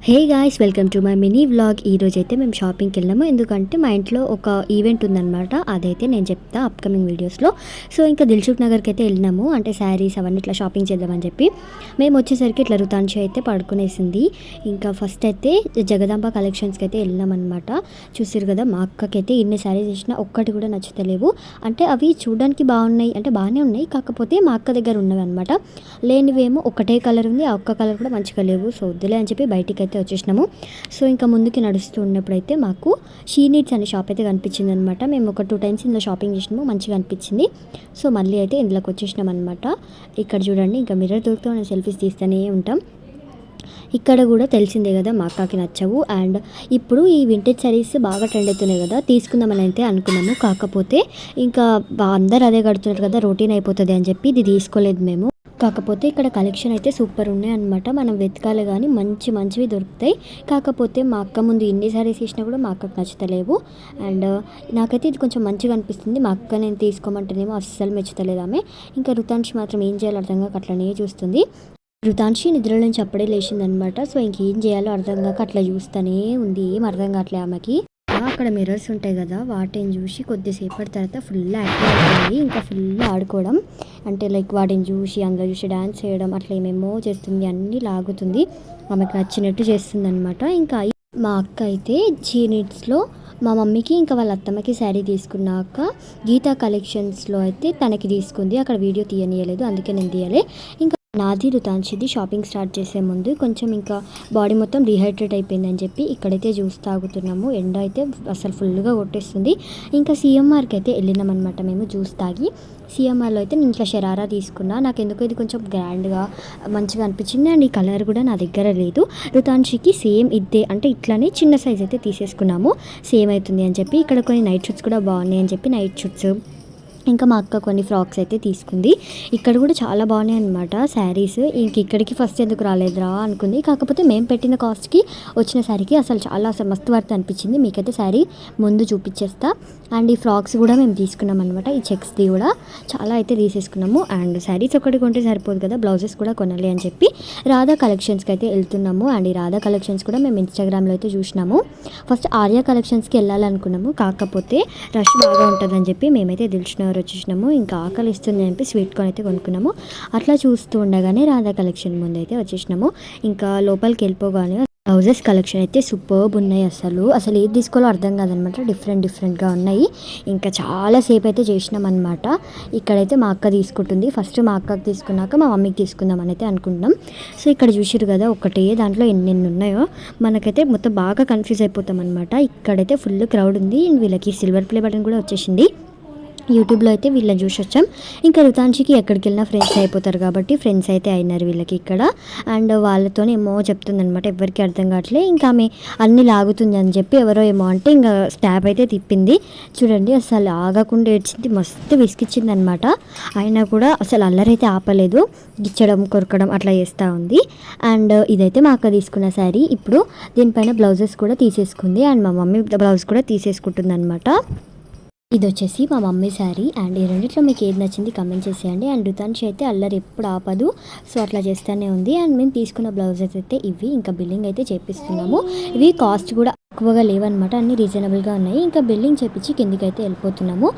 Hey guys, welcome to my mini vlog. ఈరోజు అయితే మేము షాపింగ్కి వెళ్ళాము. ఎందుకంటే మా ఇంట్లో ఒక ఈవెంట్ ఉందన్నమాట. అదైతే నేను చెప్తా అప్కమింగ్ వీడియోస్లో. సో ఇంకా దిల్సుఖ్ నగర్కి అయితే వెళ్ళినాము. అంటే శారీస్ అవన్నీ ఇట్లా షాపింగ్ చేద్దామని చెప్పి మేము వచ్చేసరికి ఇట్లా రుతాంశి అయితే పడుకునేసింది. ఇంకా ఫస్ట్ అయితే జగదాంబ కలెక్షన్స్కి అయితే వెళ్ళినామన్నమాట. చూసారు కదా, మా అక్కకైతే ఇన్ని శారీస్ ఇచ్చినా ఒక్కటి కూడా నచ్చుతలేవు. అంటే అవి చూడడానికి బాగున్నాయి, అంటే బాగానే ఉన్నాయి, కాకపోతే మా అక్క దగ్గర ఉన్నవి అనమాట. లేనివేమో ఒకటే కలర్ ఉంది, ఆ ఒక్క కలర్ కూడా మంచిగా లేవు. సో వద్దులే అని చెప్పి బయటికి అయితే వచ్చేసినాము. సో ఇంకా ముందుకి నడుస్తూ ఉన్నప్పుడైతే మాకు షీ నీడ్స్ అనే షాప్ అయితే కనిపించింది అనమాట. మేము ఒక 2 times ఇందులో షాపింగ్ చేసినాము, మంచిగా అనిపించింది. సో మళ్ళీ అయితే ఇందులోకి వచ్చేసినాం అనమాట. ఇక్కడ చూడండి, ఇంకా మిర్రర్ దొరికితే మనం సెల్ఫీస్ తీస్తూనే ఉంటాం. ఇక్కడ కూడా తెలిసిందే కదా, మా అక్కకి నచ్చవు. అండ్ ఇప్పుడు ఈ వింటేజ్ శారీస్ బాగా ట్రెండ్ అవుతున్నాయి కదా, తీసుకుందామని అయితే అనుకున్నాము. కాకపోతే ఇంకా అందరు అదే కడుతున్నారు కదా, రొటీన్ అయిపోతుంది అని చెప్పి ఇది తీసుకోలేదు మేము. కాకపోతే ఇక్కడ కలెక్షన్ అయితే సూపర్ ఉన్నాయి అనమాట. మనం వెతకాలి కానీ మంచివి దొరుకుతాయి. కాకపోతే మా అక్క ముందు ఇన్ని సారీస్ ఇచ్చినా కూడా మా అక్కకు నచ్చుతలేవు. అండ్ నాకైతే ఇది కొంచెం మంచిగా అనిపిస్తుంది. మా అక్క నేను తీసుకోమంటేనేమో అస్సలు మెచ్చుతలేదు ఆమె. ఇంకా రుతాంశి మాత్రం ఏం చేయాలో అర్థం కాక అట్లనే చూస్తుంది. రుతాంశి నిద్రలో నుంచి అప్పుడే లేచిందనమాట. సో ఇంకేం చేయాలో అర్థం కాక అట్లా చూస్తూనే ఉంది. ఏం అర్థం కావట్లే ఆమెకి. అక్కడ మిర్రర్స్ ఉంటాయి కదా, వాటిని చూసి కొద్దిసేపటి తర్వాత ఫుల్ యాక్టివ్ అవుతుంది. ఇంకా ఫుల్ ఆడుకోవడం, అంటే లైక్ వాటిని చూసి అందులో చూసి డ్యాన్స్ చేయడం, అట్లా ఏమేమో చేస్తుంది, అన్నీ లాగుతుంది, ఆమెకు నచ్చినట్టు చేస్తుంది అనమాట. ఇంకా మా అక్క అయితే షీ నీడ్స్లో మా మమ్మీకి ఇంకా వాళ్ళ అత్తమ్మకి శారీ తీసుకున్నాక గీతా కలెక్షన్స్లో అయితే తనకి తీసుకుంది. అక్కడ వీడియో తీయనియలేదు, అందుకే నేను తీయలే. ఇంకా నాది రుతాంశిది షాపింగ్ స్టార్ట్ చేసే ముందు కొంచెం ఇంకా బాడీ మొత్తం డిహైడ్రేట్ అయిపోయిందని చెప్పి ఇక్కడైతే జ్యూస్ తాగుతున్నాము. ఎండ అయితే అసలు ఫుల్గా కొట్టేస్తుంది. ఇంకా సిఎంఆర్కి అయితే వెళ్ళినాం అనమాట మేము జ్యూస్ తాగి. సిఎంఆర్లో అయితే నేను ఇట్లా షరారా తీసుకున్నా. నాకు ఎందుకో ఇది కొంచెం గ్రాండ్గా మంచిగా అనిపించింది. అండ్ ఈ కలర్ కూడా నా దగ్గర లేదు. రుతాంశికి సేమ్ ఇద్దే, అంటే ఇట్లానే చిన్న సైజ్ అయితే తీసేసుకున్నాము, సేమ్ అవుతుంది అని చెప్పి. ఇక్కడ కొన్ని నైట్ షూట్స్ కూడా బాగున్నాయి అని చెప్పి నైట్ షూట్స్, ఇంకా మా అక్క కొన్ని ఫ్రాక్స్ అయితే తీసుకుంది. ఇక్కడ కూడా చాలా బాగున్నాయి అనమాట శారీస్. ఇంక ఇక్కడికి ఫస్ట్ ఎందుకు రాలేదురా అనుకుంది. కాకపోతే మేము పెట్టిన కాస్ట్కి వచ్చిన శారీకి అసలు మస్తు వర్త్ అనిపించింది. మీకైతే శారీ ముందు చూపించేస్తా. అండ్ ఈ ఫ్రాక్స్ కూడా మేము తీసుకున్నాం అనమాట. ఈ చెక్స్ది కూడా చాలా అయితే తీసేసుకున్నాము. అండ్ శారీస్ ఒకటి కొంటే సరిపోదు కదా, బ్లౌజెస్ కూడా కొనాలి అని చెప్పి రాధా కలెక్షన్స్కి అయితే వెళ్తున్నాము. అండ్ ఈ రాధా కలెక్షన్స్ కూడా మేము ఇన్స్టాగ్రామ్లో అయితే చూసినాము. ఫస్ట్ ఆర్యా కలెక్షన్స్కి వెళ్ళాలనుకున్నాము, కాకపోతే రష్ బాగా ఉంటుందని చెప్పి మేమైతే దిల్సుఖ్ వచ్చేసినాము. ఇంకా ఆకలి ఇస్తుంది అని చెప్పి స్వీట్ కార్న్ అయితే కొనుక్కున్నాము. అట్లా చూస్తూ ఉండగానే రాధా కలెక్షన్ ముందు అయితే వచ్చేసినాము. ఇంకా లోపలికి వెళ్ళిపోగానే బ్లౌజెస్ కలెక్షన్ అయితే సూపర్బ్ ఉన్నాయి. అసలు ఏది తీసుకోవాలో అర్థం కాదనమాట, డిఫరెంట్గా ఉన్నాయి. ఇంకా చాలాసేపు అయితే చేసినాం అనమాట. ఇక్కడైతే మా అక్క తీసుకుంటుంది. ఫస్ట్ మా అక్కకి తీసుకున్నాక మా మమ్మీకి తీసుకుందామని అయితే అనుకుంటున్నాం. సో ఇక్కడ చూసిరు కదా, ఒకటే దాంట్లో ఎన్ని ఉన్నాయో మనకైతే మొత్తం బాగా కన్ఫ్యూజ్ అయిపోతాం అనమాట. ఇక్కడైతే ఫుల్ క్రౌడ్ ఉంది. వీళ్ళకి సిల్వర్ ప్లే బటన్ కూడా వచ్చేసింది. యూట్యూబ్లో అయితే వీళ్ళని చూసి వచ్చాం. ఇంకా రుతాంశికి ఎక్కడికి వెళ్ళినా ఫ్రెండ్స్ అయిపోతారు కాబట్టి ఫ్రెండ్స్ అయితే అయినారు వీళ్ళకి ఇక్కడ. అండ్ వాళ్ళతో ఏమో చెప్తుందనమాట, ఎవరికి అర్థం కావట్లే. ఇంకా ఆమె అన్ని లాగుతుంది అని చెప్పి ఎవరో ఏమో అంటే ఇంకా స్టాప్ అయితే తిప్పింది. చూడండి, అసలు ఆగకుండా ఏడ్చింది, మస్తు విసిగిచ్చింది అనమాట. అయినా కూడా అసలు అల్లరైతే ఆపలేదు, గిచ్చడం కొరకడం అట్లా చేస్తూ ఉంది. అండ్ ఇదైతే మా అక్క తీసుకున్న శారీ. ఇప్పుడు దీనిపైన బ్లౌజెస్ కూడా తీసేసుకుంది. అండ్ మా మమ్మీ బ్లౌజ్ కూడా తీసేసుకుంటుంది అనమాట. ఇది వచ్చేసి మా మమ్మీ శారీ. అండ్ ఈ రెండిట్లో మీకు ఏది నచ్చింది కమెంట్ చేసేయండి. అండ్ రుతాంశి అయితే అల్లరి ఎప్పుడు ఆపదు, సో అట్లా చేస్తూనే ఉంది. అండ్ మేము తీసుకున్న బ్లౌజెస్ అయితే ఇవి. ఇంకా బిల్లింగ్ అయితే చేపిస్తున్నాము. ఇవి కాస్ట్ కూడా ఎక్కువగా లేవన్నమాట, అన్ని రీజనబుల్గా ఉన్నాయి. ఇంకా బిల్లింగ్ చేపించి కిందికి అయితే వెళ్ళిపోతున్నాము.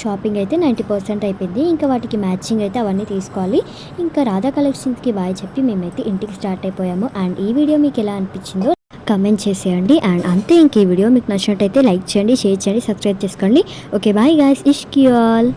షాపింగ్ అయితే 90% అయిపోయింది. ఇంకా వాటికి మ్యాచింగ్ అయితే అవన్నీ తీసుకోవాలి. ఇంకా రాధా కలెక్షన్స్కి బాయ్ చెప్పి మేమైతే ఇంటికి స్టార్ట్ అయిపోయాము. అండ్ ఈ వీడియో మీకు ఎలా అనిపించిందో కమెంట్ చేసేయండి. అండ్ అంతే, ఇంక ఈ వీడియో మీకు నచ్చినట్టయితే లైక్ చేయండి, షేర్ చేయండి, సబ్స్క్రైబ్ చేసుకోండి. ఓకే, బాయ్ గాయ్స్, ఇష్క్ యూ ఆల్.